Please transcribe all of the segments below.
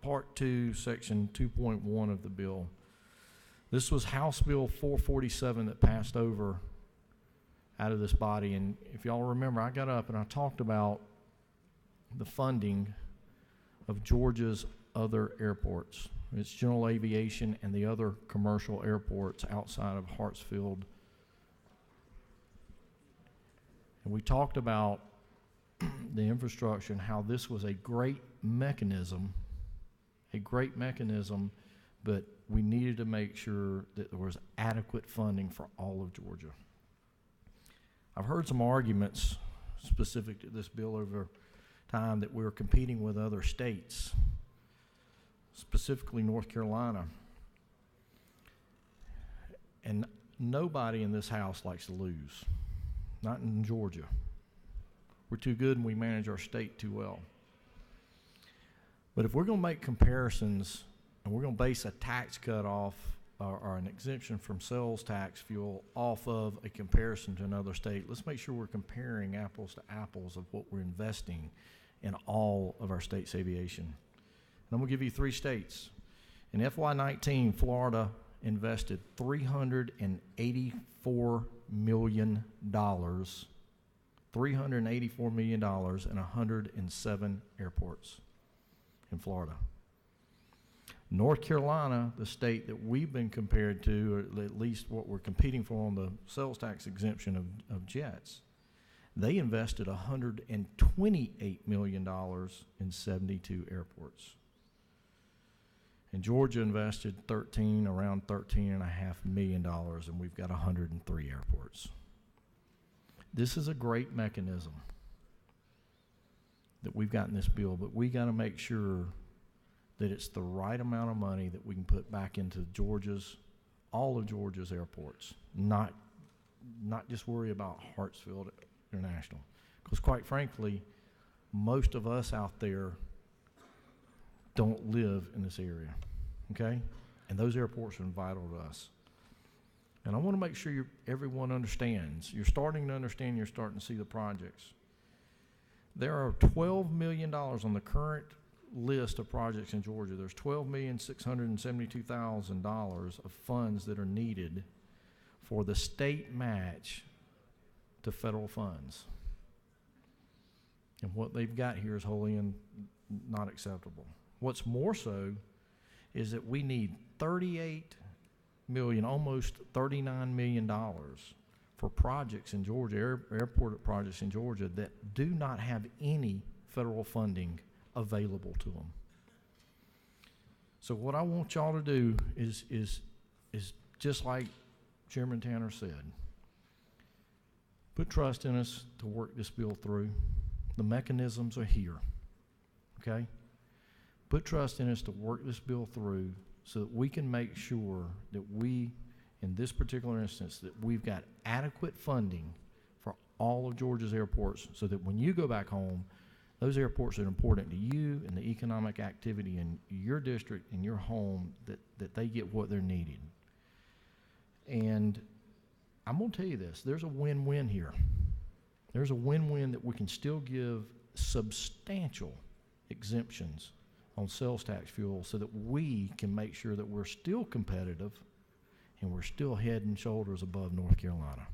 Part 2, Section 2.1 of the bill. This was House Bill 447 that passed over out of this body. And if y'all remember, I got up and I talked about the funding of Georgia's other airports. It's general aviation and the other commercial airports outside of Hartsfield. And we talked about the infrastructure and how this was a great mechanism, but we needed to make sure that there was adequate funding for all of Georgia. I've heard some arguments specific to this bill over time that we're competing with other states, specifically North Carolina. And nobody in this house likes to lose, not in Georgia. We're too good and we manage our state too well. But if we're going to make comparisons and we're going to base a tax cut off or an exemption from sales tax fuel off of a comparison to another state, let's make sure we're comparing apples to apples of what we're investing in all of our state's aviation. And I'm going to give you 3 states. In FY19, Florida invested $384 million in 107 airports in Florida. North Carolina, the state that we've been compared to, or at least what we're competing for on the sales tax exemption of jets, they invested $128 million in 72 airports. And Georgia invested around $13.5 million, and we've got 103 airports. This is a great mechanism that we've got in this bill, but we got to make sure that it's the right amount of money that we can put back into all of Georgia's airports, not just worry about Hartsfield International. Because quite frankly, most of us out there don't live in this area, okay? And those airports are vital to us. And I want to make sure everyone understands. You're starting to understand, you're starting to see the projects. There are $12 million on the current list of projects in Georgia. There's $12,672,000 of funds that are needed for the state match to federal funds. And what they've got here is wholly not acceptable. What's more so is that we need $38 million, almost $39 million for projects in Georgia, airport projects in Georgia that do not have any federal funding available to them. So what I want y'all to do is just like Chairman Tanner said, put trust in us to work this bill through. The mechanisms are here, okay? Put trust in us to work this bill through so that we can make sure that we, in this particular instance, that we've got adequate funding for all of Georgia's airports so that when you go back home, those airports are important to you and the economic activity in your district and your home, that they get what they're needing. And I'm going to tell you this, there's a win-win here. There's a win-win that we can still give substantial exemptions on sales tax fuel so that we can make sure that we're still competitive and we're still head and shoulders above North Carolina.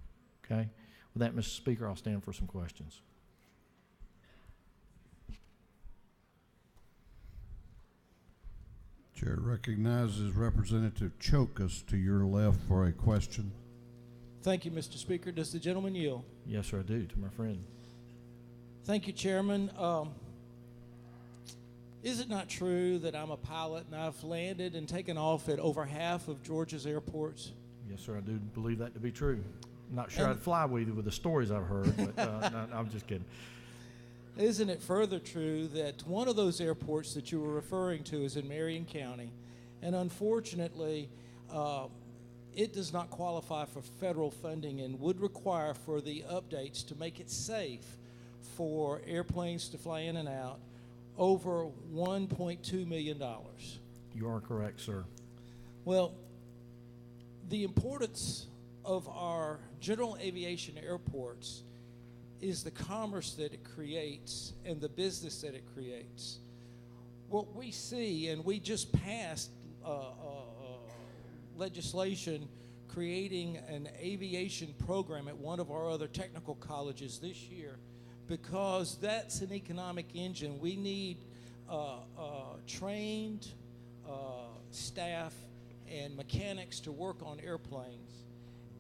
Okay? With that, Mr. Speaker, I'll stand for some questions. Chair recognizes Representative Chokas to your left for a question. Thank you, Mr. Speaker. Does the gentleman yield? Yes, sir, I do, to my friend. Thank you, Chairman. Is it not true that I'm a pilot and I've landed and taken off at over half of Georgia's airports? Yes, sir, I do believe that to be true. I'm not sure I'd fly with you with the stories I've heard, but no, I'm just kidding. Isn't it further true that one of those airports that you were referring to is in Marion County, and unfortunately, it does not qualify for federal funding and would require for the updates to make it safe for airplanes to fly in and out over $1.2 million. You are correct, sir. Well, the importance of our general aviation airports is the commerce that it creates and the business that it creates. what we see, and we just passed legislation creating an aviation program at one of our other technical colleges this year, because that's an economic engine. We need trained staff and mechanics to work on airplanes.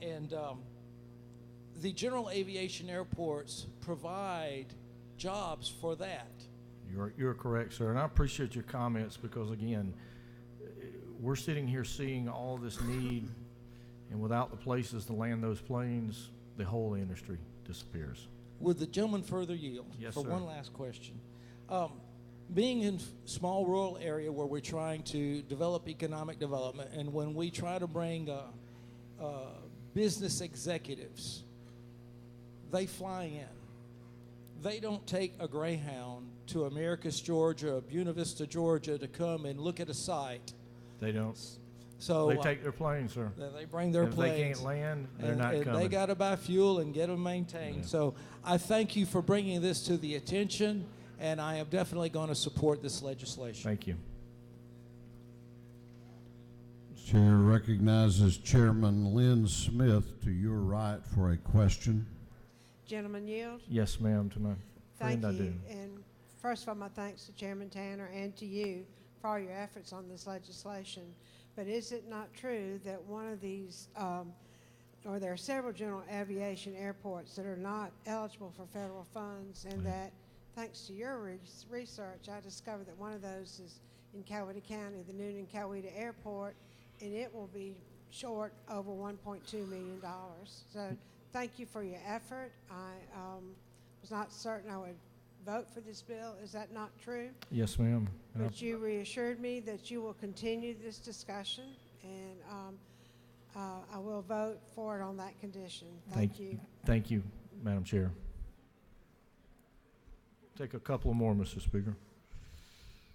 And the general aviation airports provide jobs for that. You're correct, sir, and I appreciate your comments, because again, we're sitting here seeing all this need, and without the places to land those planes, the whole industry disappears. Would the gentleman further yield? Yes, for sir. one last question? Being in small rural area where we're trying to develop economic development, and when we try to bring business executives, they fly in. They don't take a Greyhound to Americus, Georgia, or Buena Vista, Georgia, to come and look at a site. They don't. So They take their planes, sir. they bring their If planes. they can't land, they're and, not and coming. they got to buy fuel and get them maintained. Yeah. So I thank you for bringing this to the attention, and I am definitely going to support this legislation. Thank you. Chair recognizes Chairman Lynn Smith to your right for a question. Gentlemen yield. Yes, ma'am, to my Thank friend I you. do. And first of all, my thanks to Chairman Tanner and to you for all your efforts on this legislation. But is it not true that one of these, or there are several general aviation airports that are not eligible for federal funds, and that thanks to your research, I discovered that one of those is in Coweta County, the Noonan-Coweta Airport, and it will be short over $1.2 million. So thank you for your effort. I was not certain I would vote for this bill. Is that not true? Yes, ma'am. And But you reassured me that you will continue this discussion, and I will vote for it on that condition. Thank you. Thank you, Madam Chair. Take a couple more, Mr. Speaker.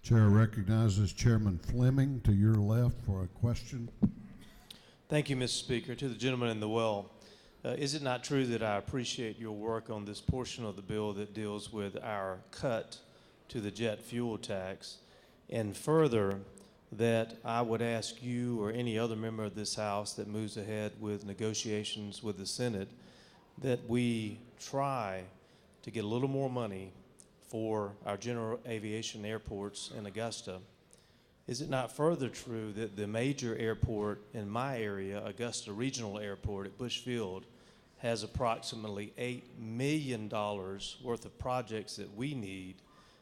Chair recognizes Chairman Fleming to your left for a question. Thank you, Mr. Speaker. To the gentleman in the well, is it not true that I appreciate your work on this portion of the bill that deals with our cut to the jet fuel tax, and further, that I would ask you or any other member of this House that moves ahead with negotiations with the Senate that we try to get a little more money for our general aviation airports in Augusta. Is it not further true that the major airport in my area, Augusta Regional Airport at Bush Field, has approximately $8 million worth of projects that we need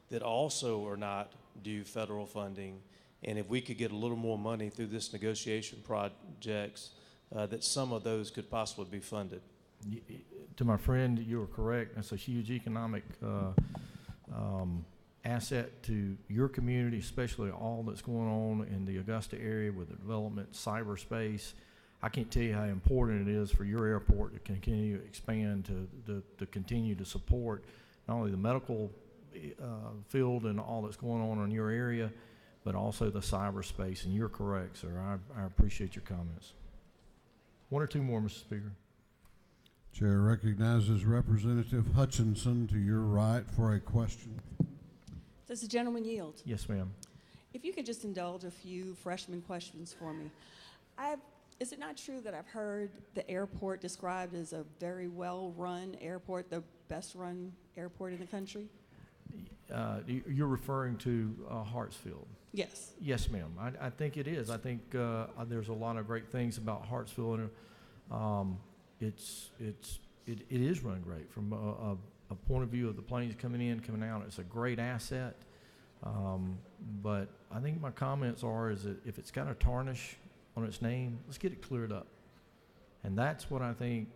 that also are not due federal funding? And if we could get a little more money through this negotiation projects, that some of those could possibly be funded. To my friend, you are correct. That's a huge economic asset to your community, especially all that's going on in the Augusta area with the development, cyberspace. I can't tell you how important it is for your airport to continue to expand, to continue to support not only the medical field and all that's going on in your area, but also the cyberspace. And you're correct, sir. I appreciate your comments. One or two more, Mr. Speaker. Chair recognizes Representative Hutchinson to your right for a question. Does the gentleman yield? Yes, ma'am. If you could just indulge a few freshman questions for me. Is it not true that I've heard the airport described as a very well-run airport, the best-run airport in the country? You're referring to Hartsfield. Yes. Yes, ma'am. I think it is. I think there's a lot of great things about Hartsfield. It is run great from a point of view of the planes coming in, coming out. It's a great asset. But I think my comments is that if it's got a tarnish on its name, let's get it cleared up. And that's what I think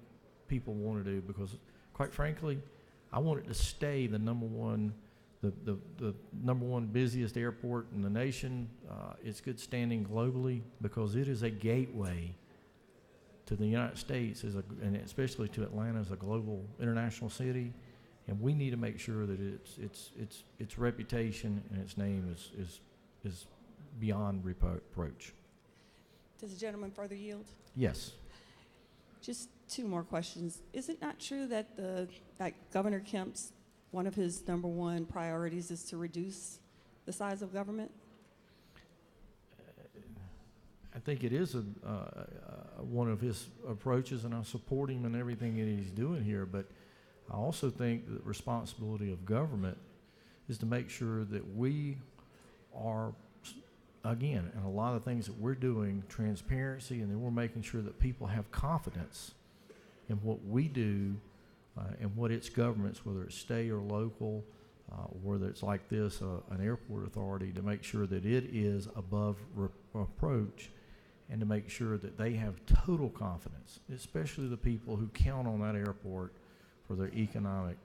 people want to do, because quite frankly, I want it to stay the number one busiest airport in the nation. It's good standing globally because it is a gateway to the United States, and especially to Atlanta as a global international city. And we need to make sure that its reputation and its name is beyond reproach. Does the gentleman further yield? Yes. Just two more questions. Is it not true that Governor Kemp's one of his number one priorities is to reduce the size of government? I think it is one of his approaches, and I support him in everything that he's doing here. But I also think that the responsibility of government is to make sure that we are, again, and a lot of things that we're doing, transparency, and then we're making sure that people have confidence in what we do and what its governments, whether it's state or local, whether it's like this, an airport authority, to make sure that it is above reproach, and to make sure that they have total confidence, especially the people who count on that airport for their economic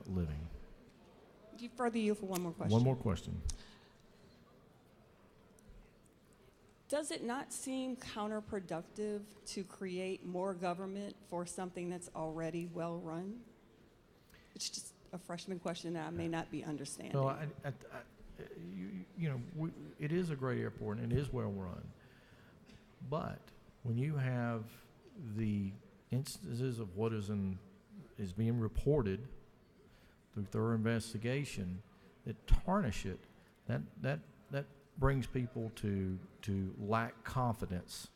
living. Further you for one more question. One more question. Does it not seem counterproductive to create more government for something that's already well-run? It's just a freshman question that I may not be understanding. No, it is a great airport and it is well-run. But when you have the instances of what is being reported through thorough investigation that tarnish it, that brings people to lack confidence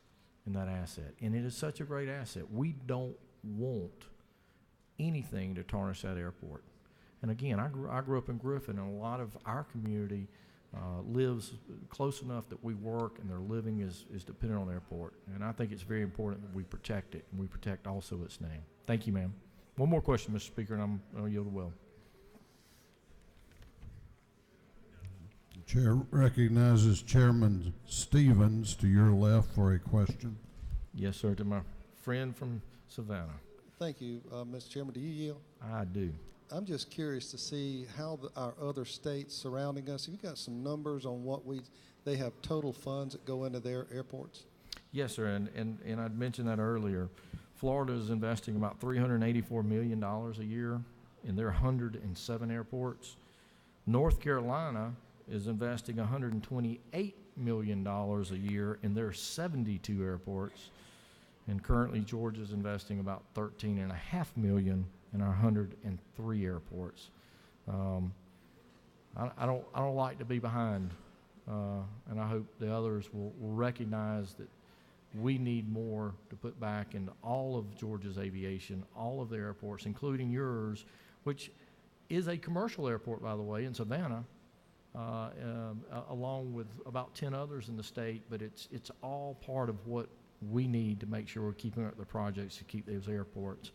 in that asset. And it is such a great asset. We don't want anything to tarnish that airport. And again, I grew up in Griffin, and a lot of our community lives close enough that we work and their living is dependent on the airport. And I think it's very important that we protect it and we protect also its name. Thank you, ma'am. One more question, Mr. Speaker, and I'll yield to Will. The chair recognizes Chairman Stevens to your left for a question. Yes, sir, to my friend from Savannah. Thank you, Mr. Chairman. Do you yield? I do. I'm just curious to see how our other states surrounding us, have you got some numbers on what they have total funds that go into their airports? Yes, sir, and I'd mentioned that earlier. Florida is investing about $384 million a year in their 107 airports. North Carolina is investing $128 million a year in their 72 airports. And currently Georgia is investing about $13.5 million in our 103 airports. I don't like to be behind, and I hope the others will recognize that we need more to put back into all of Georgia's aviation, all of the airports, including yours, which is a commercial airport, by the way, in Savannah, along with about 10 others in the state, but it's all part of what we need to make sure we're keeping up the projects to keep those airports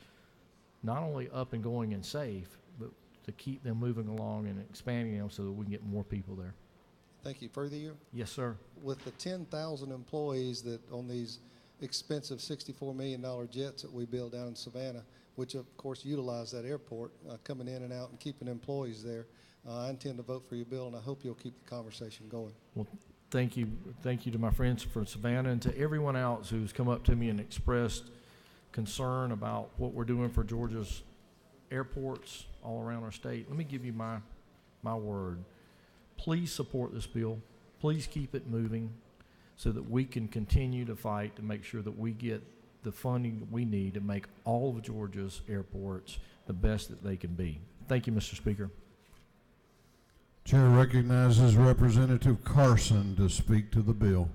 not only up and going and safe, but to keep them moving along and expanding them so that we can get more people there. Thank you. Further you? Yes, sir. With the 10,000 employees that on these expensive $64 million jets that we build down in Savannah, which of course utilize that airport, coming in and out and keeping employees there, I intend to vote for your bill, and I hope you'll keep the conversation going. Well, thank you to my friends from Savannah and to everyone else who's come up to me and expressed concern about what we're doing for Georgia's airports all around our state. Let me give you my word. Please support this bill. Please keep it moving so that we can continue to fight to make sure that we get the funding that we need to make all of Georgia's airports the best that they can be. Thank you, Mr. Speaker. Chair recognizes Representative Carson to speak to the bill.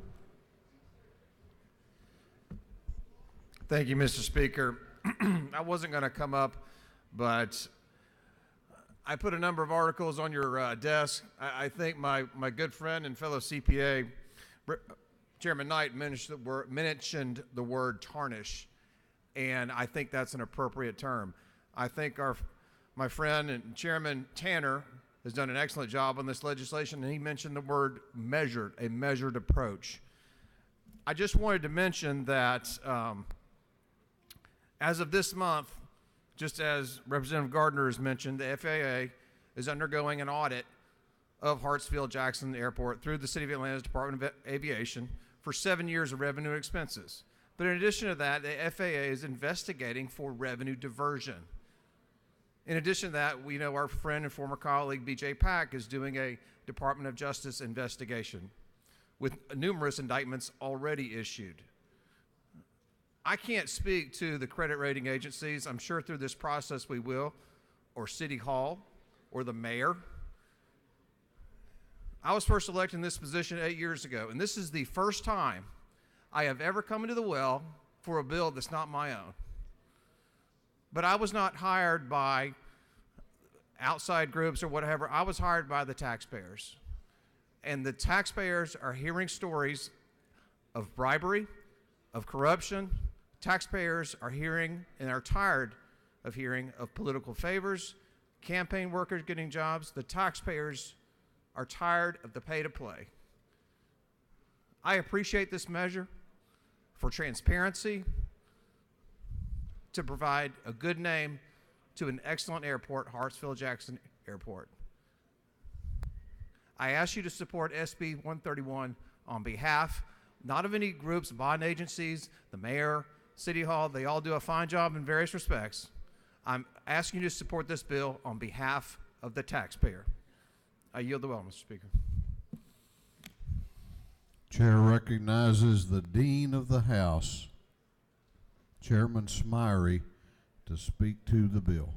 Thank you, Mr. Speaker. I wasn't going to come up, but I put a number of articles on your desk. I think my good friend and fellow CPA, Chairman Knight, mentioned the word tarnish, and I think that's an appropriate term. I think my friend and Chairman Tanner has done an excellent job on this legislation, and he mentioned the word measured, a measured approach. I just wanted to mention that as of this month, just as Representative Gardner has mentioned, the FAA is undergoing an audit of Hartsfield-Jackson Airport through the City of Atlanta's Department of Aviation for 7 years of revenue expenses. But in addition to that, the FAA is investigating for revenue diversion. In addition to that, we know our friend and former colleague B.J. Pack is doing a Department of Justice investigation with numerous indictments already issued. I can't speak to the credit rating agencies. I'm sure through this process we will, or City Hall, or the mayor. I was first elected in this position 8 years ago, and this is the first time I have ever come into the well for a bill that's not my own. But I was not hired by outside groups or whatever. I was hired by the taxpayers. And the taxpayers are hearing stories of bribery, of corruption. Taxpayers are hearing and are tired of hearing of political favors, campaign workers getting jobs. The taxpayers are tired of the pay to play. I appreciate this measure for transparency, to provide a good name to an excellent airport, Hartsfield-Jackson Airport. I ask you to support SB 131 on behalf, not of any groups, bond agencies, the mayor, City Hall. They all do a fine job in various respects. I'm asking you to support this bill on behalf of the taxpayer. I yield the well, Mr. Speaker. Chair recognizes the Dean of the House, Chairman Smyrie, to speak to the bill.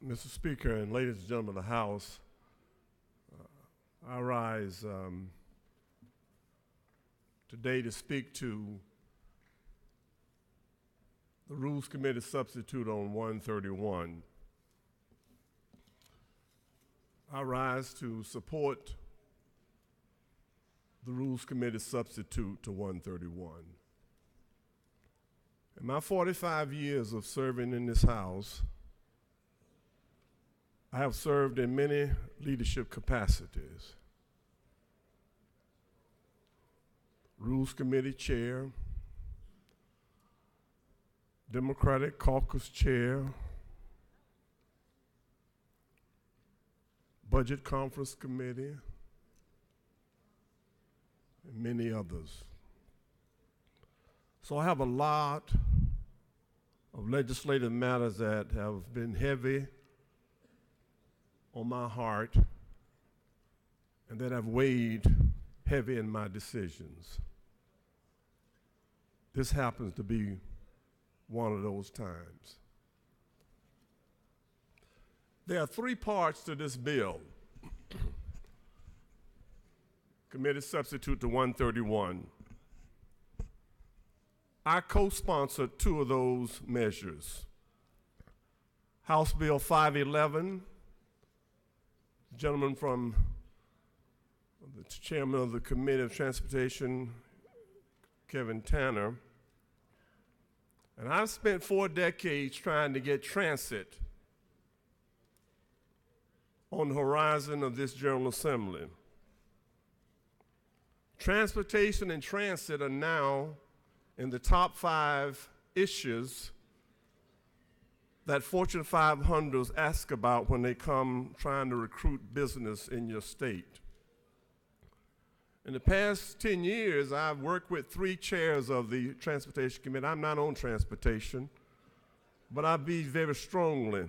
Mr. Speaker and ladies and gentlemen of the House, I rise today to speak to the Rules Committee substitute on 131. I rise to support the Rules Committee substitute to 131. In my 45 years of serving in this House, I have served in many leadership capacities. Rules Committee Chair, Democratic Caucus Chair, Budget Conference Committee, and many others. So I have a lot of legislative matters that have been heavy on my heart and that have weighed heavy in my decisions. This happens to be one of those times. There are three parts to this bill. Committee substitute to 131. I co-sponsored two of those measures. House Bill 511, gentleman from the chairman of the Committee of Transportation, Kevin Tanner, and I've spent 4 decades trying to get transit on the horizon of this General Assembly. Transportation and transit are now in the top 5 issues that Fortune 500s ask about when they come trying to recruit business in your state. In the past 10 years, I've worked with 3 chairs of the Transportation Committee. I'm not on transportation, but I believe very strongly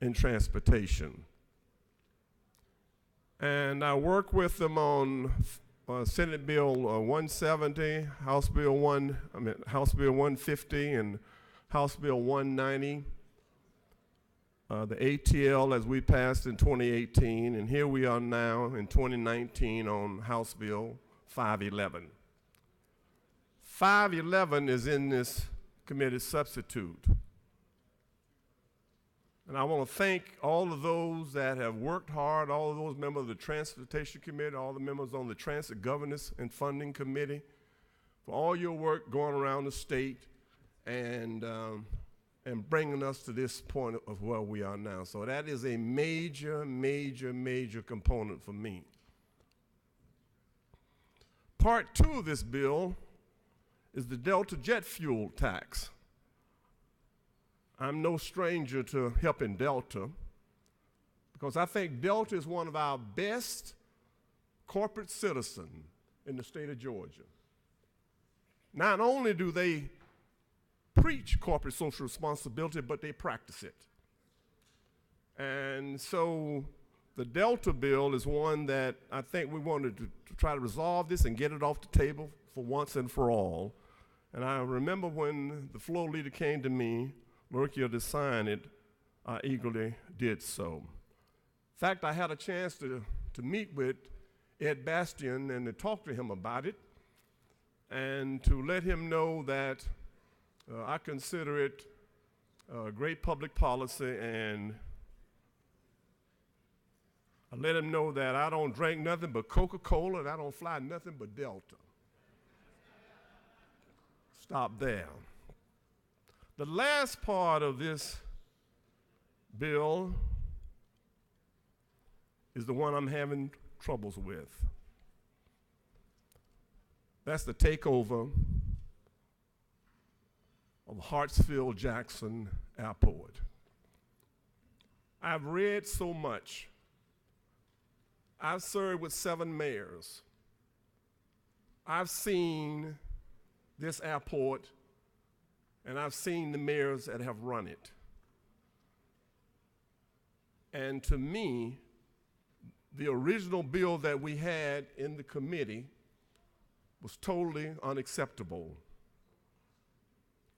in transportation. And I work with them on Senate Bill 170, House Bill 150, and House Bill 190, the ATL as we passed in 2018, and here we are now in 2019 on House Bill 511. 511 is in this committee substitute. And I want to thank all of those that have worked hard, all of those members of the Transportation Committee, all the members on the Transit Governance and Funding Committee, for all your work going around the state and bringing us to this point of where we are now. So that is a major, major, major component for me. Part 2 of this bill is the Delta jet fuel tax. I'm no stranger to helping Delta because I think Delta is one of our best corporate citizens in the state of Georgia. Not only do they preach corporate social responsibility, but they practice it. And so the Delta bill is one that I think we wanted to try to resolve this and get it off the table for once and for all. And I remember when the floor leader came to me, looking to sign it, I eagerly did so. In fact, I had a chance to meet with Ed Bastian and to talk to him about it and to let him know that I consider it great public policy, and I let him know that I don't drink nothing but Coca-Cola and I don't fly nothing but Delta. Stop there. The last part of this bill is the one I'm having troubles with. That's the takeover of Hartsfield-Jackson Airport. I've read so much. I've served with 7 mayors. I've seen this airport, and I've seen the mayors that have run it. And to me, the original bill that we had in the committee was totally unacceptable.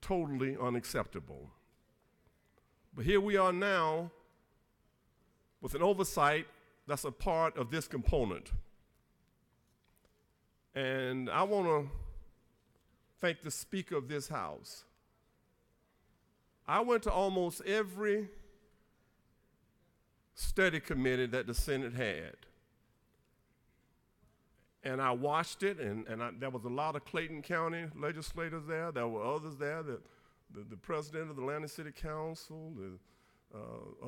Totally unacceptable. But here we are now with an oversight that's a part of this component. And I want to thank the Speaker of this House. I went to almost every study committee that the Senate had. And I watched it, and there was a lot of Clayton County legislators there. There were others there, the president of the Atlanta City Council, the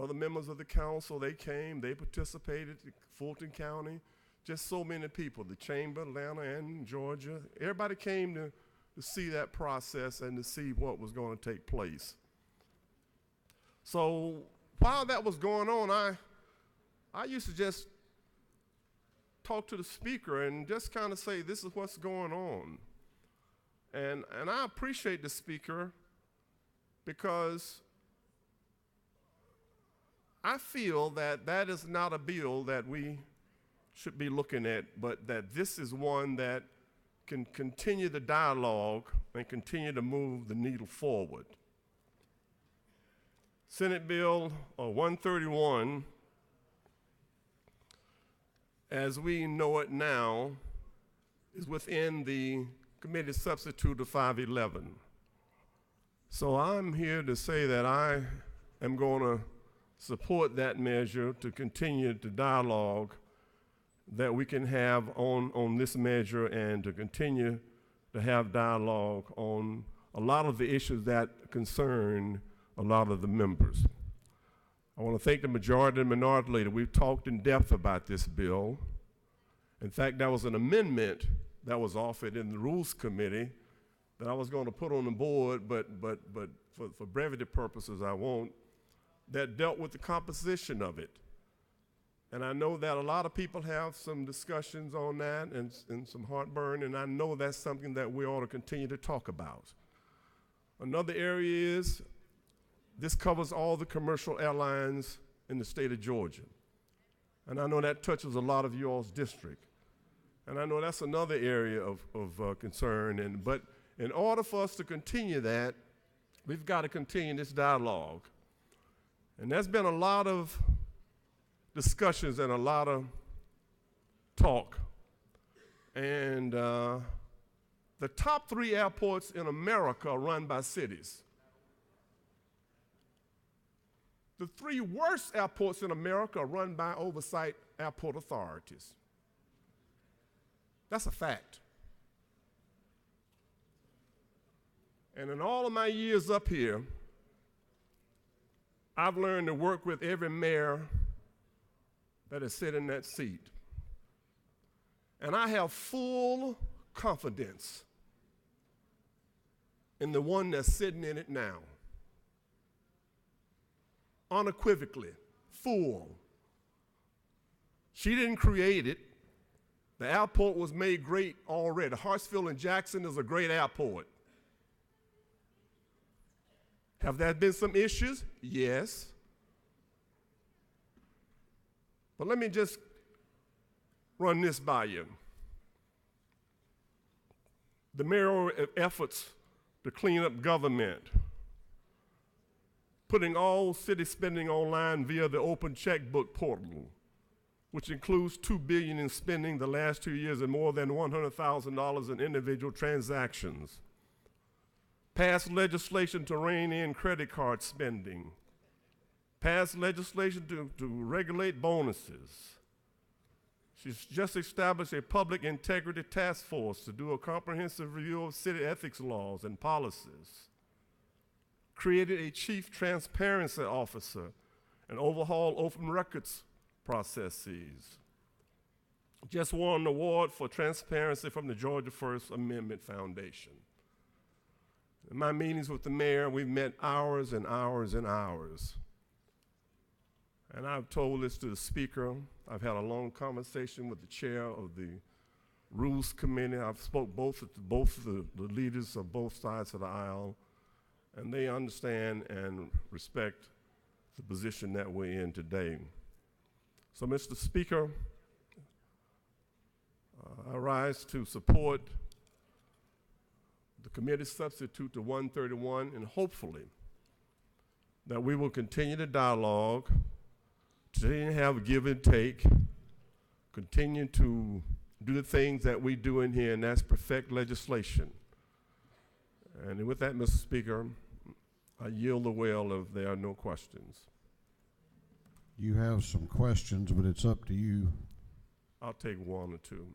other members of the council, they came, they participated, Fulton County, just so many people, the Chamber, Atlanta, and Georgia. Everybody came to see that process and to see what was going to take place. So while that was going on, I used to just talk to the Speaker and just kind of say, this is what's going on. And I appreciate the Speaker because I feel that that is not a bill that we should be looking at, but that this is one that can continue the dialogue and continue to move the needle forward. Senate Bill 131, as we know it now, is within the committee substitute of 511. So I'm here to say that I am going to support that measure to continue the dialogue that we can have on this measure and to continue to have dialogue on a lot of the issues that concern a lot of the members. I want to thank the majority and minority leader. We've talked in depth about this bill. In fact, there was an amendment that was offered in the Rules Committee that I was going to put on the board, but for brevity purposes, I won't, that dealt with the composition of it. And I know that a lot of people have some discussions on that and some heartburn, and I know that's something that we ought to continue to talk about. Another area is this covers all the commercial airlines in the state of Georgia. And I know that touches a lot of you all's district. And I know that's another area of concern. But in order for us to continue that, we've got to continue this dialogue. And there's been a lot of discussions and a lot of talk. And the top 3 airports in America are run by cities. The 3 worst airports in America are run by oversight airport authorities. That's a fact. And in all of my years up here, I've learned to work with every mayor that has sat in that seat. And I have full confidence in the one that's sitting in it now. Unequivocally, full. She didn't create it. The airport was made great already. Hartsfield and Jackson is a great airport. Have there been some issues? Yes. But let me just run this by you. The mayoral efforts to clean up government, putting all city spending online via the open checkbook portal, which includes $2 billion in spending the last 2 years and more than $100,000 in individual transactions. Passed legislation to rein in credit card spending. Passed legislation to regulate bonuses. She's just established a public integrity task force to do a comprehensive review of city ethics laws and policies. Created a chief transparency officer and overhauled open records processes. Just won an award for transparency from the Georgia First Amendment Foundation. In my meetings with the mayor, we've met hours and hours and hours. And I've told this to the speaker. I've had a long conversation with the chair of the Rules Committee. I've spoke both of the leaders of both sides of the aisle, and they understand and respect the position that we're in today. So, Mr. Speaker, I rise to support the committee substitute to 131, and hopefully that we will continue the dialogue, continue to have a give and take, continue to do the things that we do in here, and that's perfect legislation. And with that, Mr. Speaker, I yield the well if there are no questions. You have some questions, but it's up to you. I'll take one or two.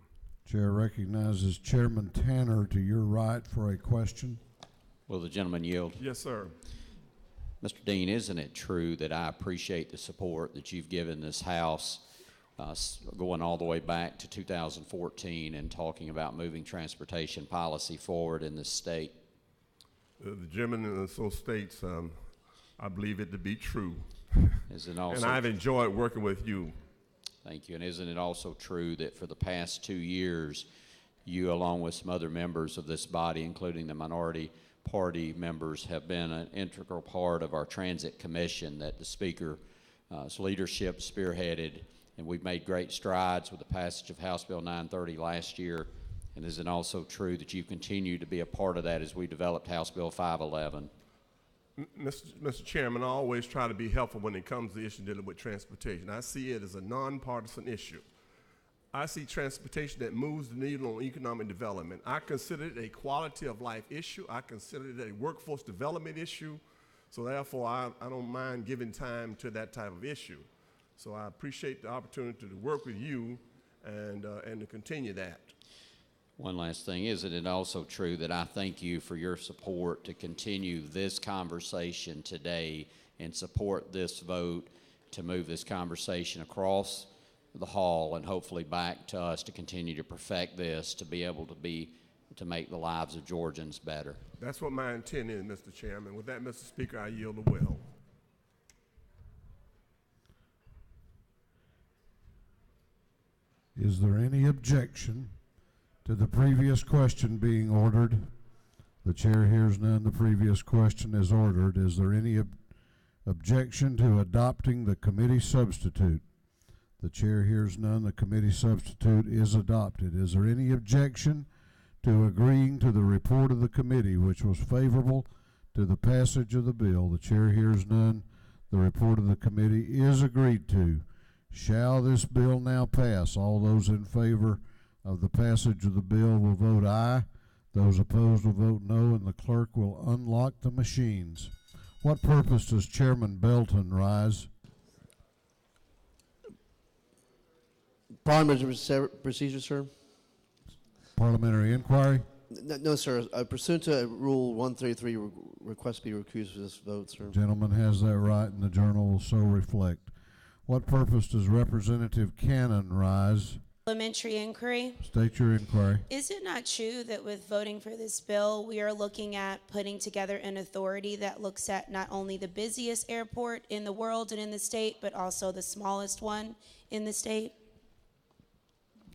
Chair recognizes Chairman Tanner to your right for a question. Will the gentleman yield? Yes, sir. Mr. Dean, isn't it true that I appreciate the support that you've given this House going all the way back to 2014 and talking about moving transportation policy forward in this state? The gentleman so states, I believe it to be true. Is it also and I've enjoyed working with you. Thank you. And isn't it also true that for the past 2 years, you, along with some other members of this body, including the minority party members, have been an integral part of our transit commission that the Speaker's leadership spearheaded, and we've made great strides with the passage of House Bill 930 last year. And is it also true that you continue to be a part of that as we developed House Bill 511? Mr. Chairman, I always try to be helpful when it comes to the issue dealing with transportation. I see it as a nonpartisan issue. I see transportation that moves the needle on economic development. I consider it a quality of life issue. I consider it a workforce development issue. So therefore, I don't mind giving time to that type of issue. So I appreciate the opportunity to work with you and to continue that. One last thing, isn't it also true that I thank you for your support to continue this conversation today and support this vote to move this conversation across the hall and hopefully back to us to continue to perfect this, to be able to make the lives of Georgians better? That's what my intent is, Mr. Chairman. With that, Mr. Speaker, I yield the will. Is there any objection to the previous question being ordered? The chair hears none. The previous question is ordered. Is there any objection to adopting the committee substitute? The chair hears none. The committee substitute is adopted. Is there any objection to agreeing to the report of the committee, which was favorable to the passage of the bill? The chair hears none. The report of the committee is agreed to. Shall this bill now pass? All those in favor of the passage of the bill will vote aye. Those opposed will vote no, and the clerk will unlock the machines. What purpose does Chairman Belton rise? Parliamentary procedure, sir. Parliamentary inquiry? No, sir. Pursuant to Rule 133, request be recused for this vote, sir. Gentleman has that right, and the journal will so reflect. What purpose does Representative Cannon rise? Parliamentary inquiry. State your inquiry. Is it not true that with voting for this bill, we are looking at putting together an authority that looks at not only the busiest airport in the world and in the state, but also the smallest one in the state?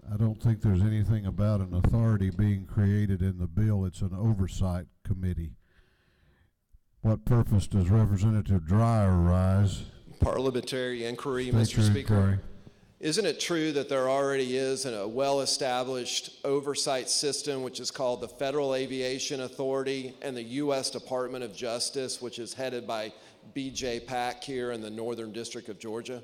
I don't think there's anything about an authority being created in the bill. It's an oversight committee. What purpose does Representative Dreyer rise? Parliamentary inquiry, State Mr. your Speaker. inquiry. Isn't it true that there already is a well-established oversight system which is called the Federal Aviation Authority and the U.S. Department of Justice, which is headed by B.J. Pack here in the Northern District of Georgia?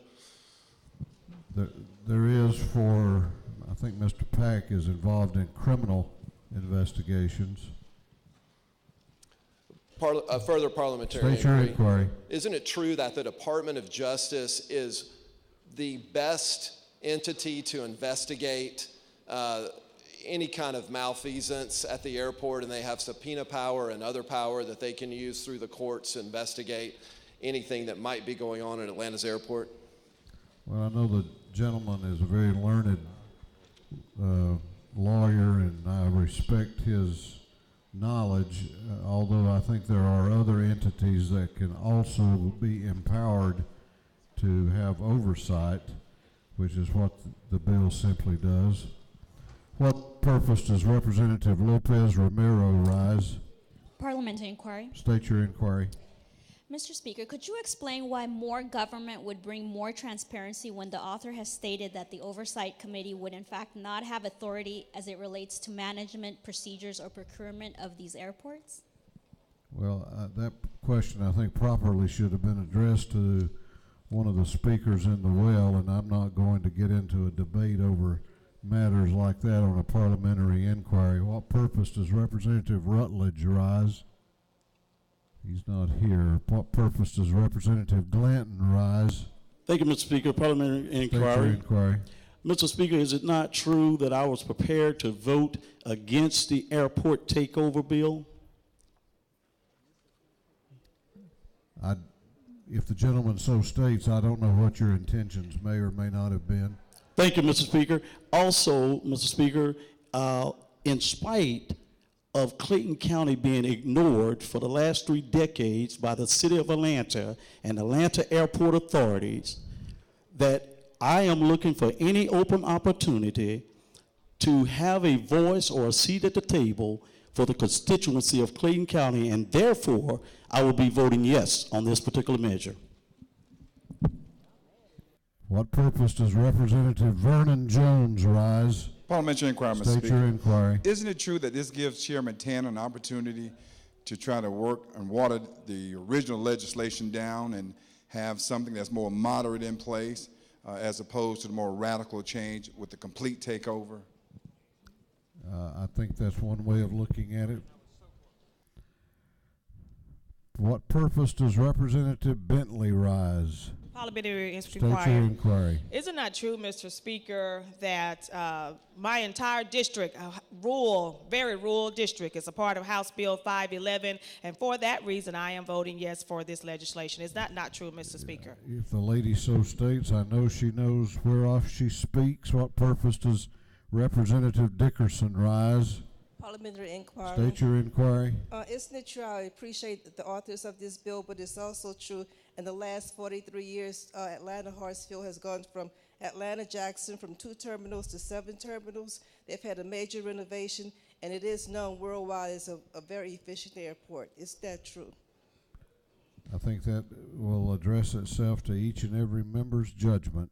There is for, I think Mr. Pack is involved in criminal investigations. Further parliamentary State your inquiry. Isn't it true that the Department of Justice is the best entity to investigate any kind of malfeasance at the airport, and they have subpoena power and other power that they can use through the courts to investigate anything that might be going on at Atlanta's airport? Well, I know the gentleman is a very learned lawyer, and I respect his knowledge, although I think there are other entities that can also be empowered to have oversight, which is what the bill simply does. What purpose does Representative Lopez Romero rise? Parliamentary inquiry. State your inquiry. Mr. Speaker, could you explain why more government would bring more transparency when the author has stated that the Oversight Committee would in fact not have authority as it relates to management, procedures, or procurement of these airports? Well, that question I think properly should have been addressed to one of the speakers in the well, and I'm not going to get into a debate over matters like that on a parliamentary inquiry. What purpose does Representative Rutledge rise? He's not here. What purpose does Representative Glanton rise? Thank you, Mr. Speaker. Parliamentary inquiry. Mr. Speaker, is it not true that I was prepared to vote against the airport takeover bill? If the gentleman so states, I don't know what your intentions may or may not have been. Thank you, Mr. Speaker. Also, Mr. Speaker, in spite of Clayton County being ignored for the last 3 decades by the city of Atlanta and Atlanta airport authorities, that I am looking for any open opportunity to have a voice or a seat at the table for the constituency of Clayton County, and therefore I will be voting yes on this particular measure. What purpose does Representative Vernon Jones rise? Parliamentary inquiry, Mr. State Speaker. your inquiry. Isn't it true that this gives Chairman Tanner an opportunity to try to work and water the original legislation down and have something that's more moderate in place as opposed to the more radical change with the complete takeover? I think that's one way of looking at it. What purpose does Representative Bentley rise? Parliamentary State your inquiry. Is it not true, Mr. Speaker, that my entire district, very rural district, is a part of House Bill 511, and for that reason I am voting yes for this legislation? Is that not true, Mr. Speaker? If the lady so states, I know she knows whereof she speaks. What purpose does Representative Dickerson rise? Parliamentary inquiry. State your inquiry. Isn't it true, I appreciate the authors of this bill, but it's also true in the last 43 years, Atlanta Hartsfield has gone from Atlanta Jackson from 2 terminals to 7 terminals. They've had a major renovation, and it is known worldwide as a very efficient airport. Is that true? I think that will address itself to each and every member's judgment.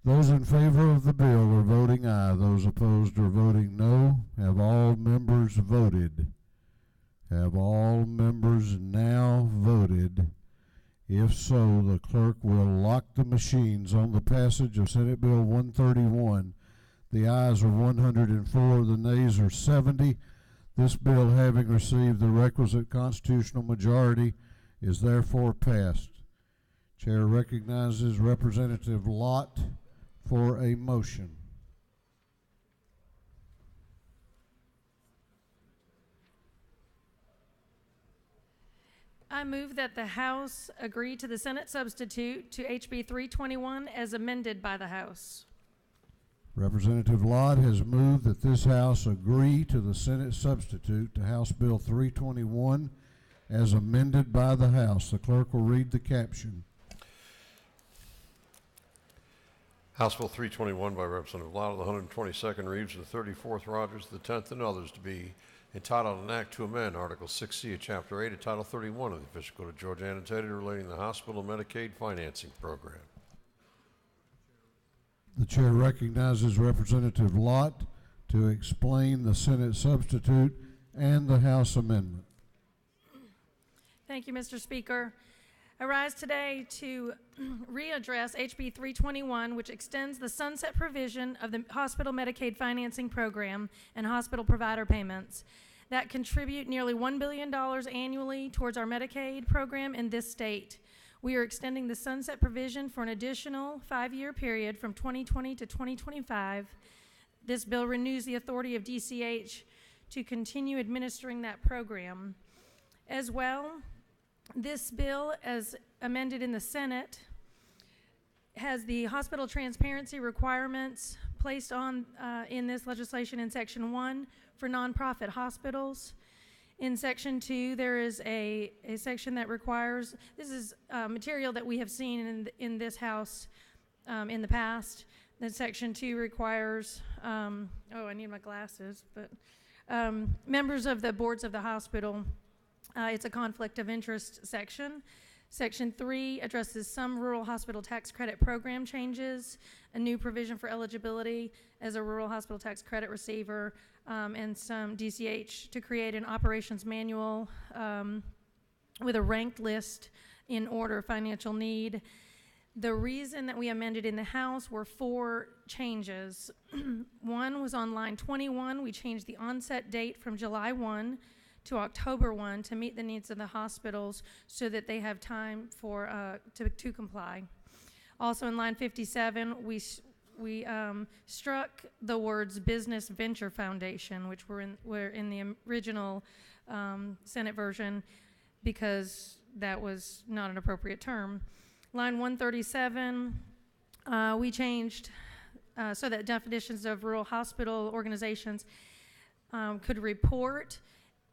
Those in favor of the bill are voting aye. Those opposed are voting no. Have all members voted? Have all members now voted? If so, the clerk will lock the machines on the passage of Senate Bill 131. The ayes are 104, the nays are 70. This bill, having received the requisite constitutional majority, is therefore passed. Chair recognizes Representative Lott for a motion. I move that the House agree to the Senate substitute to HB 321 as amended by the House. Representative Lott has moved that this House agree to the Senate substitute to House Bill 321 as amended by the House. The clerk will read the caption. House Bill 321 by Representative Lott of the 122nd reads the 34th Rogers, the 10th, and others to be entitled An Act to Amend Article 6C of Chapter 8 of Title 31 of the Official Code of Georgia annotated relating to the hospital Medicaid financing program. The chair recognizes Representative Lott to explain the Senate substitute and the House amendment. Thank you, Mr. Speaker. I rise today to readdress HB 321, which extends the sunset provision of the hospital Medicaid financing program and hospital provider payments that contribute nearly $1 billion annually towards our Medicaid program in this state. We are extending the sunset provision for an additional 5-year period from 2020 to 2025. This bill renews the authority of DCH to continue administering that program. As well, this bill, as amended in the Senate, has the hospital transparency requirements placed on in this legislation in Section 1 for nonprofit hospitals. In Section 2, there is a section that requires, this is material that we have seen in this House in the past. Then Section 2 requires, oh, I need my glasses, but members of the boards of the hospital. It's a conflict of interest section. Section 3 addresses some rural hospital tax credit program changes, a new provision for eligibility as a rural hospital tax credit receiver, and some DCH to create an operations manual with a ranked list in order of financial need. The reason that we amended in the House were 4 changes. One was on line 21. We changed the onset date from July 1 to October 1 to meet the needs of the hospitals so that they have time for to comply. Also in line 57, we struck the words Business Venture Foundation, which were in the original Senate version, because that was not an appropriate term. Line 137, we changed so that definitions of rural hospital organizations could report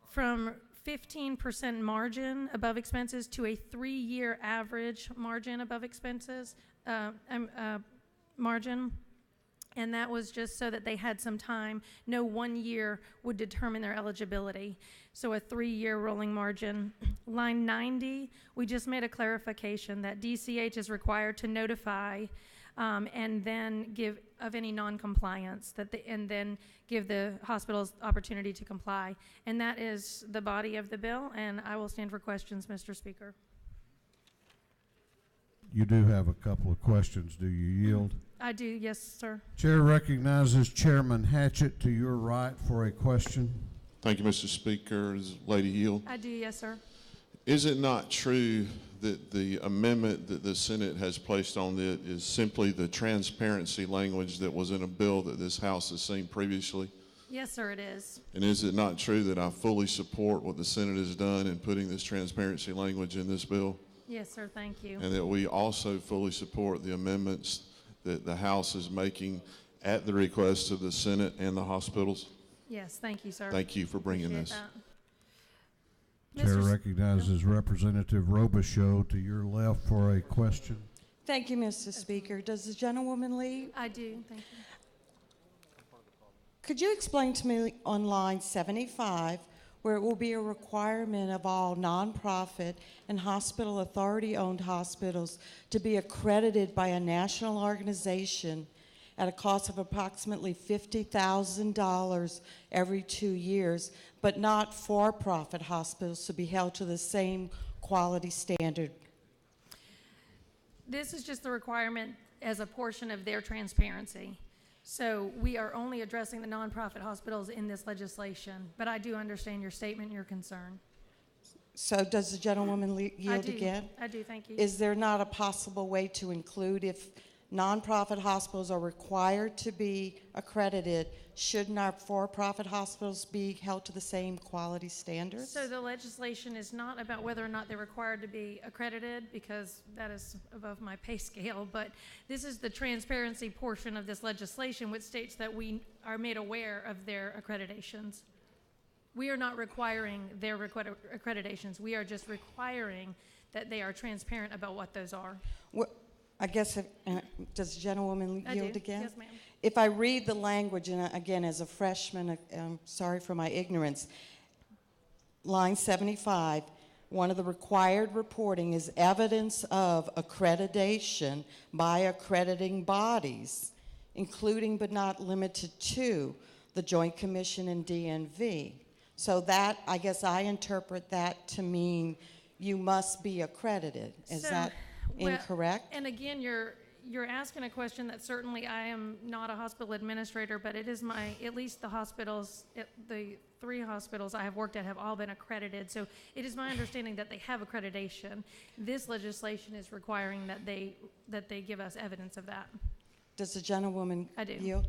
from 15% margin above expenses to a 3-year average margin above expenses margin. And that was just so that they had some time. No 1 year would determine their eligibility. So a 3-year rolling margin. Line 90, we just made a clarification that DCH is required to notify and then give of any non-compliance, and then give the hospitals opportunity to comply. And that is the body of the bill, and I will stand for questions, Mr. Speaker. You do have a couple of questions. Do you yield? I do, yes, sir. Chair recognizes Chairman Hatchett to your right for a question. Thank you, Mr. Speaker. Does the lady yield? I do, yes, sir. Is it not true that the amendment that the Senate has placed on it is simply the transparency language that was in a bill that this House has seen previously? Yes, sir, it is. And is it not true that I fully support what the Senate has done in putting this transparency language in this bill? Yes, sir, thank you. And that we also fully support the amendments that the House is making at the request of the Senate and the hospitals? Yes, thank you, sir. Thank you for bringing this. Chair recognizes Representative Robichaud to your left for a question. Thank you, Mr. Speaker. Does the gentlewoman leave? I do, thank you. Could you explain to me on line 75 where it will be a requirement of all nonprofit and hospital authority-owned hospitals to be accredited by a national organization at a cost of approximately $50,000 every 2 years, but not for-profit hospitals to be held to the same quality standard? This is just the requirement as a portion of their transparency. So we are only addressing the nonprofit hospitals in this legislation, but I do understand your statement and your concern. So does the gentlewoman yield again? I do, thank you. Is there not a possible way to include, if nonprofit hospitals are required to be accredited, shouldn't our for-profit hospitals be held to the same quality standards? So the legislation is not about whether or not they're required to be accredited, because that is above my pay scale, but this is the transparency portion of this legislation, which states that we are made aware of their accreditations. We are not requiring their accreditations. We are just requiring that they are transparent about what those are. Well, I guess, does the gentlewoman yield again? Yes, ma'am. If I read the language, and again, as a freshman, I'm sorry for my ignorance, line 75, one of the required reporting is evidence of accreditation by accrediting bodies, including but not limited to the Joint Commission and DNV. So that, I guess I interpret that to mean you must be accredited. Is that incorrect? And again, you're asking a question that certainly I am not a hospital administrator, but it is at least the hospitals, the 3 hospitals I have worked at have all been accredited. So it is my understanding that they have accreditation. This legislation is requiring that they give us evidence of that. Does the gentlewoman I do. yield?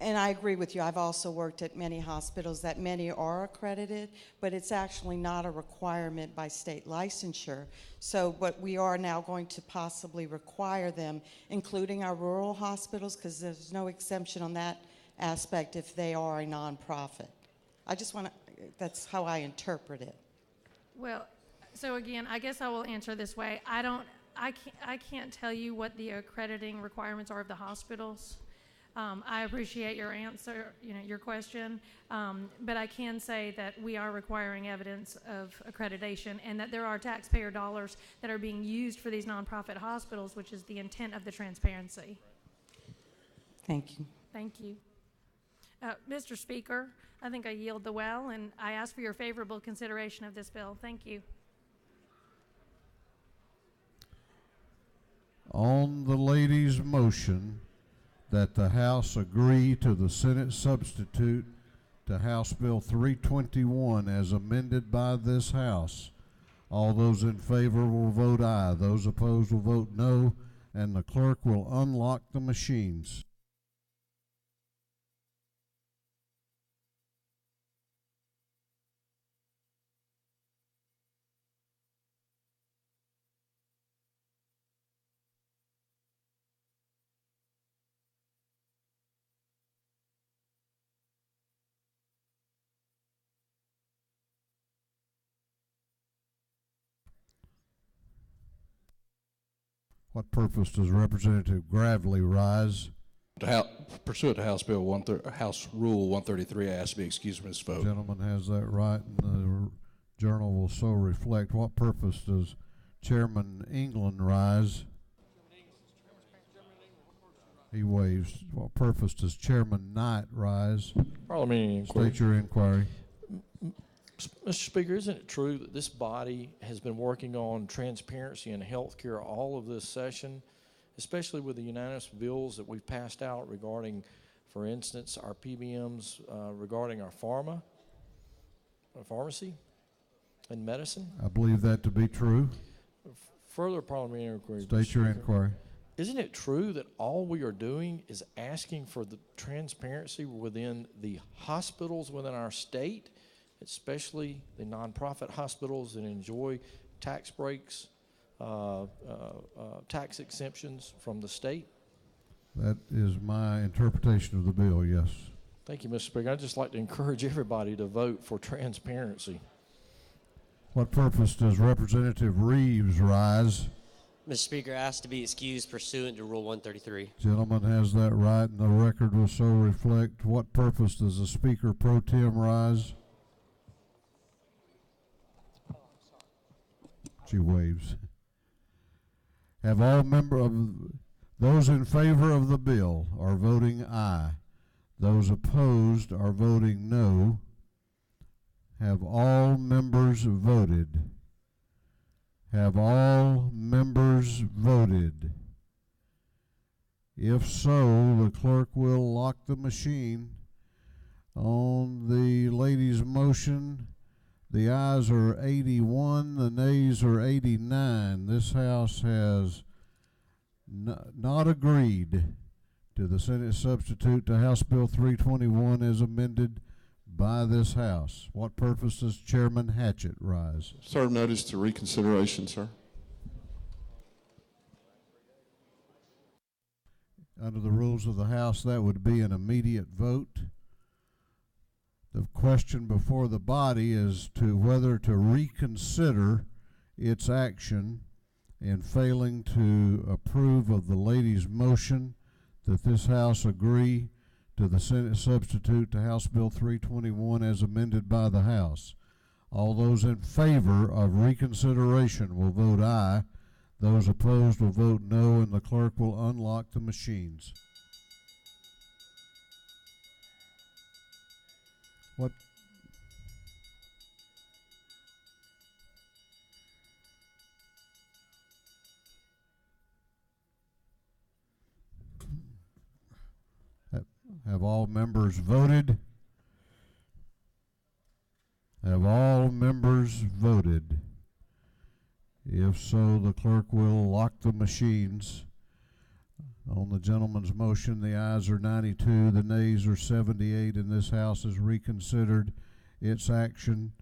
And I agree with you. I've also worked at many hospitals that many are accredited, but it's actually not a requirement by state licensure. So, but we are now going to possibly require them, including our rural hospitals, because there's no exemption on that aspect if they are a nonprofit. I just want to, that's how I interpret it. Well, so again, I guess I will answer this way. I can't tell you what the accrediting requirements are of the hospitals. I appreciate your answer, your question, but I can say that we are requiring evidence of accreditation and that there are taxpayer dollars that are being used for these nonprofit hospitals, which is the intent of the transparency. Thank you. Thank you. Mr. Speaker, I think I yield the well, and I ask for your favorable consideration of this bill. Thank you. On the lady's motion that the House agree to the Senate substitute to House Bill 321 as amended by this House, all those in favor will vote aye. Those opposed will vote no, and the clerk will unlock the machines. What purpose does Representative Gravely rise? Pursuant to House Rule 133, I ask to be excused from this vote. The gentleman has that right, and the journal will so reflect. What purpose does Chairman England rise? He waves. What purpose does Chairman Knight rise? Parliamentary inquiry. State your inquiry. Mr. Speaker, isn't it true that this body has been working on transparency in healthcare all of this session, especially with the unanimous bills that we've passed out regarding, for instance, our PBMs regarding our pharmacy and medicine? I believe that to be true. Further parliamentary inquiry. State your inquiry. Isn't it true that all we are doing is asking for the transparency within the hospitals within our state, especially the nonprofit hospitals that enjoy tax breaks, tax exemptions from the state? That is my interpretation of the bill, yes. Thank you, Mr. Speaker. I'd just like to encourage everybody to vote for transparency. What purpose does Representative Reeves rise? Mr. Speaker, I ask to be excused pursuant to Rule 133. Gentleman has that right, and the record will so reflect. What purpose does the Speaker pro tem rise? She waves. Have all those in favor of the bill are voting aye. Those opposed are voting no. Have all members voted? Have all members voted? If so, the clerk will lock the machine. On the lady's motion, the ayes are 81, the nays are 89. This House has not agreed to the Senate substitute to House Bill 321 as amended by this House. What purpose does Chairman Hatchett rise? Serve notice to reconsideration, sir. Under the rules of the House, that would be an immediate vote. The question before the body is to whether to reconsider its action in failing to approve of the lady's motion that this House agree to the Senate substitute to House Bill 321 as amended by the House. All those in favor of reconsideration will vote aye. Those opposed will vote no, and the clerk will unlock the machines. What? Have all members voted? Have all members voted? If so, the clerk will lock the machines. On the gentleman's motion, the ayes are 92, the nays are 78, and this House has reconsidered its action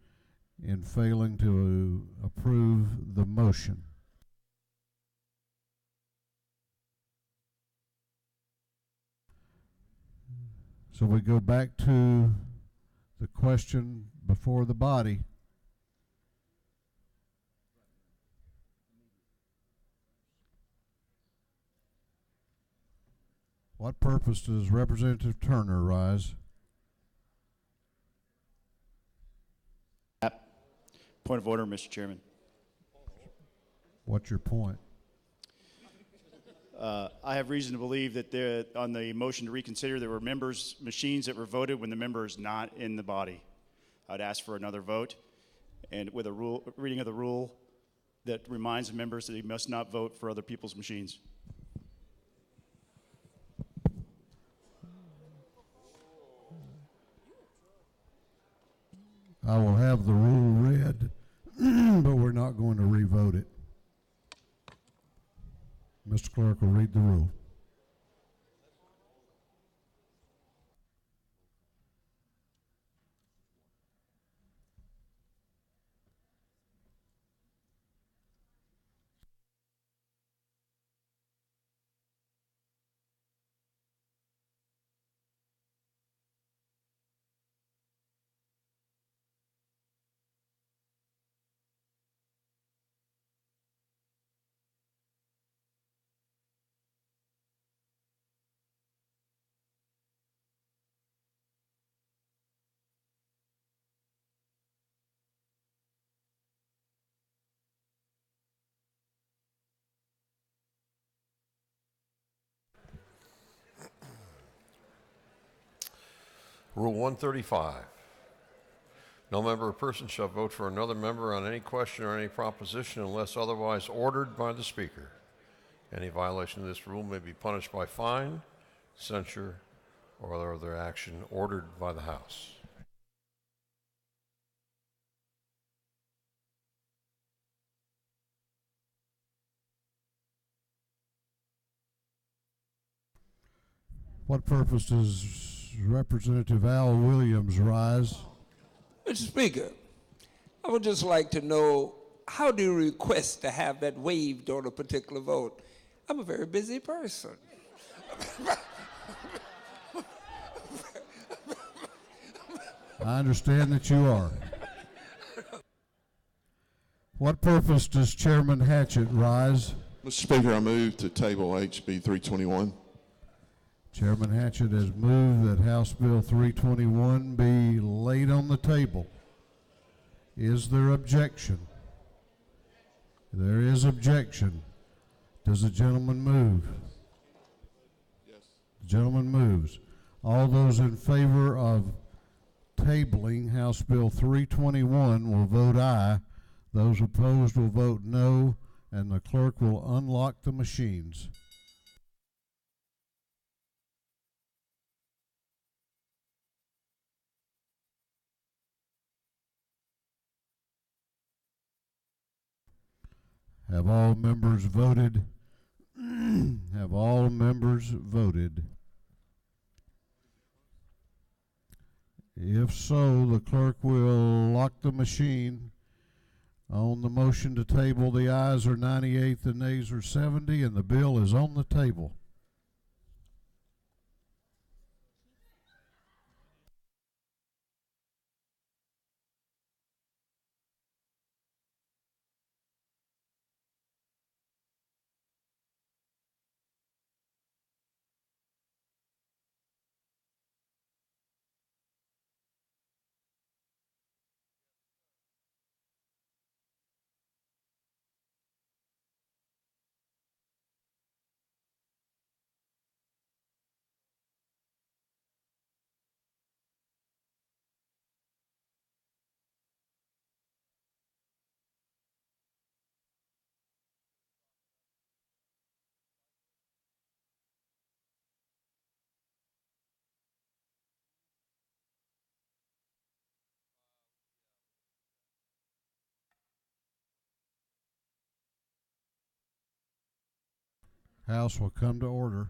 in failing to approve the motion. So we go back to the question before the body. What purpose does Representative Turner rise? Point of order, Mr. Chairman. What's your point? I have reason to believe that on the motion to reconsider, there were machines that were voted when the member is not in the body. I'd ask for another vote, and with a reading of the rule that reminds the members that he must not vote for other people's machines. I will have the rule read, but we're not going to revote it. Mr. Clerk will read the rule. Rule 135. No member or person shall vote for another member on any question or any proposition unless otherwise ordered by the Speaker. Any violation of this rule may be punished by fine, censure, or other action ordered by the House. What purpose does Representative Al Williams rise? Mr. Speaker, I would just like to know, how do you request to have that waived on a particular vote? I'm a very busy person. I understand that you are. What purpose does Chairman Hatchett rise? Mr. Speaker, I move to table HB 321. Chairman Hatchett has moved that House Bill 321 be laid on the table. Is there objection? There is objection. Does the gentleman move? Yes. The gentleman moves. All those in favor of tabling House Bill 321 will vote aye. Those opposed will vote no, and the clerk will unlock the machines. Have all members voted? Have all members voted? If so, the clerk will lock the machine. On the motion to table, the ayes are 98, the nays are 70, and the bill is on the table. House will come to order.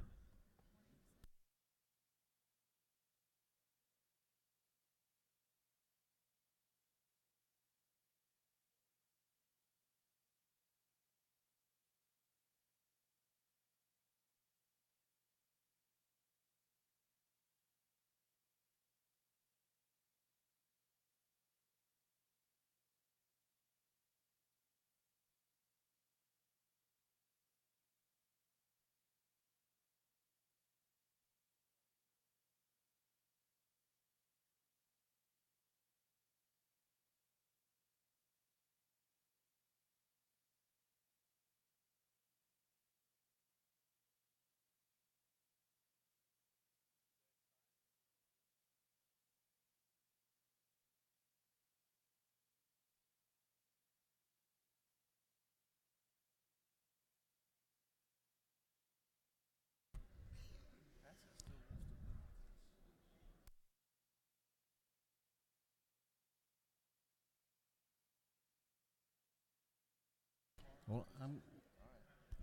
Well,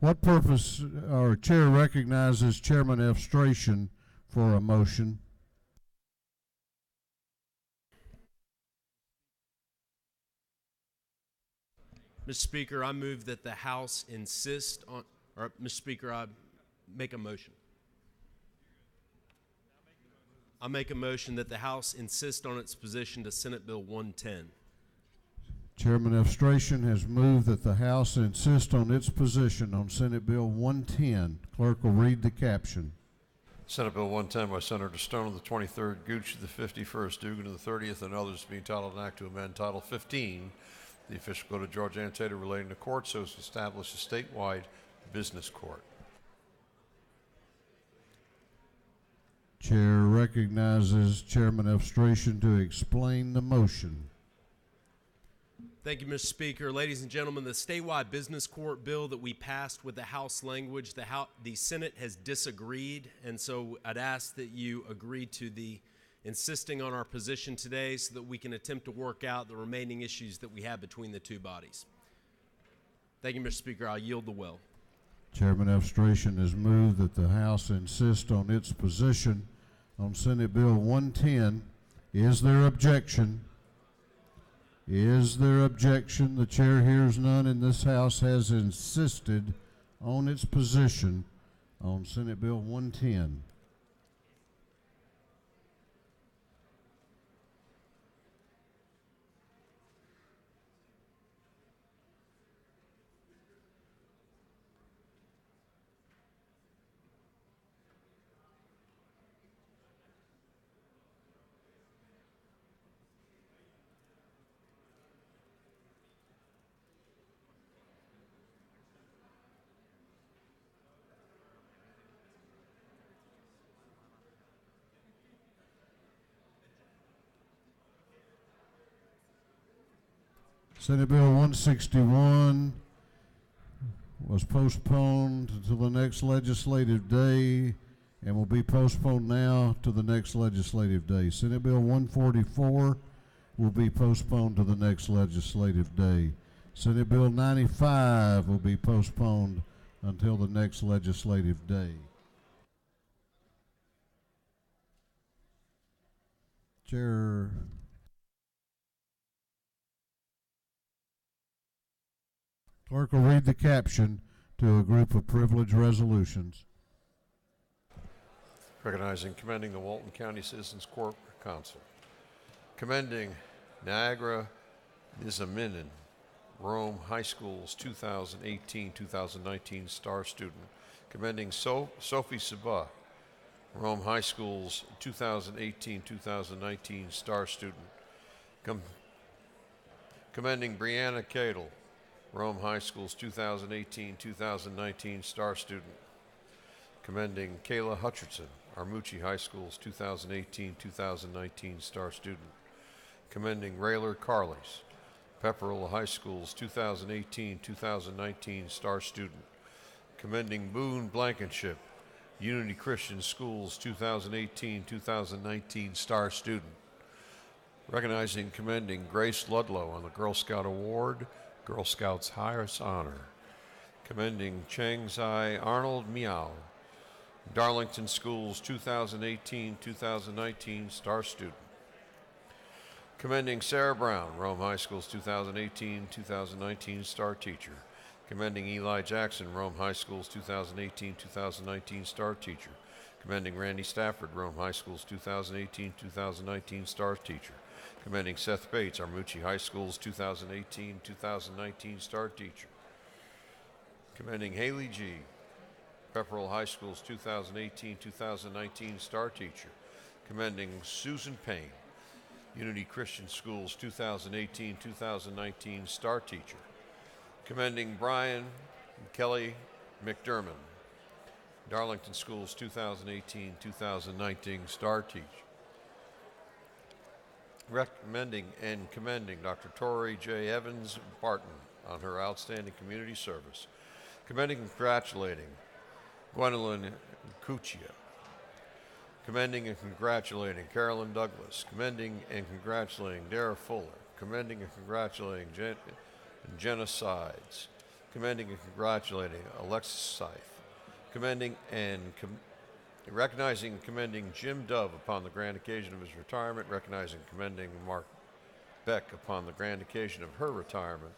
what purpose, or Chair recognizes Chairman Efstration for a motion. Mr. Speaker, I move that the House insist on, or Mr. Speaker, I make a motion. I make a motion that the House insist on its position to Senate Bill 110. Chairman Efstration has moved that the House insist on its position on Senate Bill 110. Clerk will read the caption. Senate Bill 110 by Senator Stone of the 23rd, Gooch of the 51st, Dugan of the 30th, and others being titled an act to amend Title 15, the official code of Georgia annotated relating to courts, so as to establish a statewide business court. Chair recognizes Chairman Efstration to explain the motion. Thank you, Mr. Speaker. Ladies and gentlemen, the statewide business court bill that we passed with the House language, the Senate has disagreed, and so I'd ask that you agree to the insisting on our position today so that we can attempt to work out the remaining issues that we have between the two bodies. Thank you, Mr. Speaker. I'll yield the will. Chairman Efstration has moved that the House insist on its position on Senate Bill 110. Is there objection? Is there objection? The chair hears none, and this House has insisted on its position on Senate Bill 110. Senate Bill 161 was postponed until the next legislative day and will be postponed now to the next legislative day. Senate Bill 144 will be postponed to the next legislative day. Senate Bill 95 will be postponed until the next legislative day. Chair. Clerk will read the caption to a group of privileged resolutions. Recognizing commending the Walton County Citizens Court Council. Commending Niagara Nizaminin, Rome High School's 2018-2019 star student. Commending Sophie Sabah, Rome High School's 2018-2019 star student. Commending Brianna Cadle, Rome High School's 2018-2019 star student. Commending Kayla Hutcherson, Armucci High School's 2018-2019 star student. Commending Rayler Carleys, Pepperell High School's 2018-2019 star student. Commending Boone Blankenship, Unity Christian Schools 2018-2019 star student. Recognizing commending Grace Ludlow on the Girl Scout Award, Girl Scouts highest honor. Commending Chang Zai Arnold Miao, Darlington Schools 2018-2019 star student. Commending Sarah Brown, Rome High School's 2018-2019 star teacher. Commending Eli Jackson, Rome High School's 2018-2019 star teacher. Commending Randy Stafford, Rome High School's 2018-2019 star teacher. Commending Seth Bates, Armucci High School's 2018-2019 star teacher. Commending Haley G., Pepperell High School's 2018-2019 star teacher. Commending Susan Payne, Unity Christian Schools 2018-2019 star teacher. Commending Brian Kelly McDermott, Darlington Schools 2018-2019 star teacher. Recommending and commending Dr. Tori J. Evans Barton on her outstanding community service. Commending and congratulating Gwendolyn Cuccia. Commending and congratulating Carolyn Douglas. Commending and congratulating Dara Fuller. Commending and congratulating Jenna Sides. Commending and congratulating Alexis Seif. Commending and recognizing and commending Jim Dove upon the grand occasion of his retirement. Recognizing and commending Mark Beck upon the grand occasion of her retirement.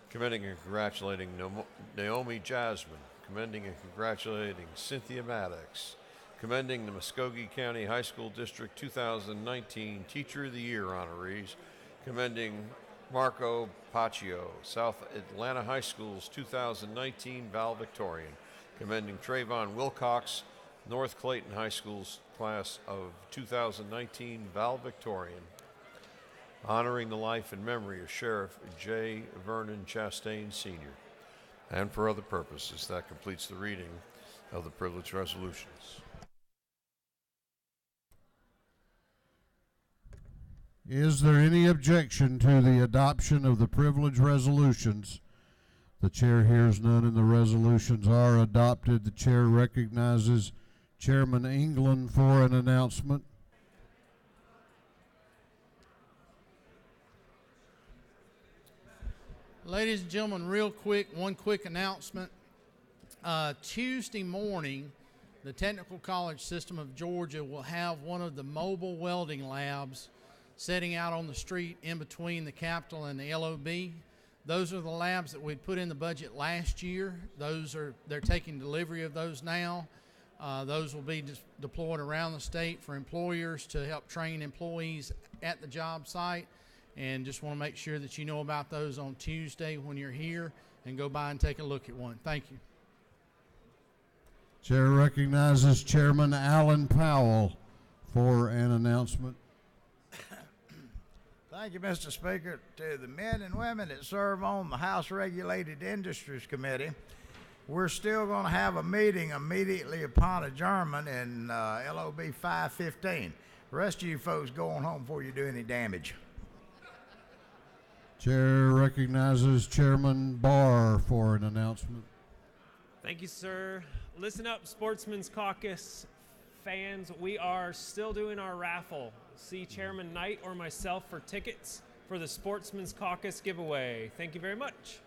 Commending and congratulating Naomi Jasmine. Commending and congratulating Cynthia Maddox. Commending the Muskogee County High School District 2019 Teacher of the Year honorees. Commending Marco Paccio, South Atlanta High School's 2019 valedictorian. Commending Trayvon Wilcox, North Clayton High School's class of 2019 valedictorian. Honoring the life and memory of Sheriff J. Vernon Chastain, Sr. And for other purposes. That completes the reading of the privileged resolutions. Is there any objection to the adoption of the privileged resolutions? The chair hears none and the resolutions are adopted. The chair recognizes Chairman England for an announcement. Ladies and gentlemen, real quick, one quick announcement. Tuesday morning, the Technical College System of Georgia will have one of the mobile welding labs setting out on the street in between the Capitol and the LOB. Those are the labs that we'd put in the budget last year. They're taking delivery of those now. Those will be deployed around the state for employers to help train employees at the job site. And just want to make sure that you know about those on Tuesday when you're here and go by and take a look at one. Thank you. Chair recognizes Chairman Alan Powell for an announcement. Thank you, Mr. Speaker. To the men and women that serve on the House Regulated Industries Committee, we're still going to have a meeting immediately upon adjournment in LOB 515. The rest of you folks go on home before you do any damage. Chair recognizes Chairman Barr for an announcement. Thank you, sir. Listen up, Sportsman's Caucus fans. We are still doing our raffle. See Chairman Knight or myself for tickets for the Sportsman's Caucus giveaway. Thank you very much.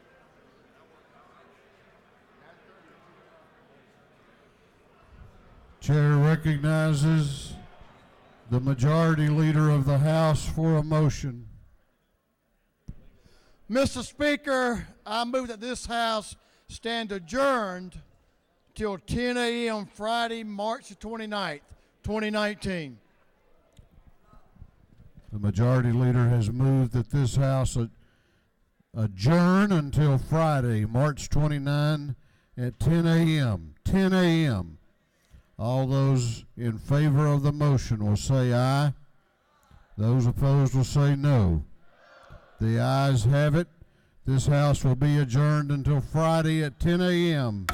Chair recognizes the Majority Leader of the House for a motion. Mr. Speaker, I move that this House stand adjourned till 10 a.m. Friday, March 29th, 2019. The Majority Leader has moved that this House adjourn until Friday, March 29 at 10 a.m. 10 a.m. All those in favor of the motion will say aye. Those opposed will say no. The ayes have it. This House will be adjourned until Friday at 10 a.m.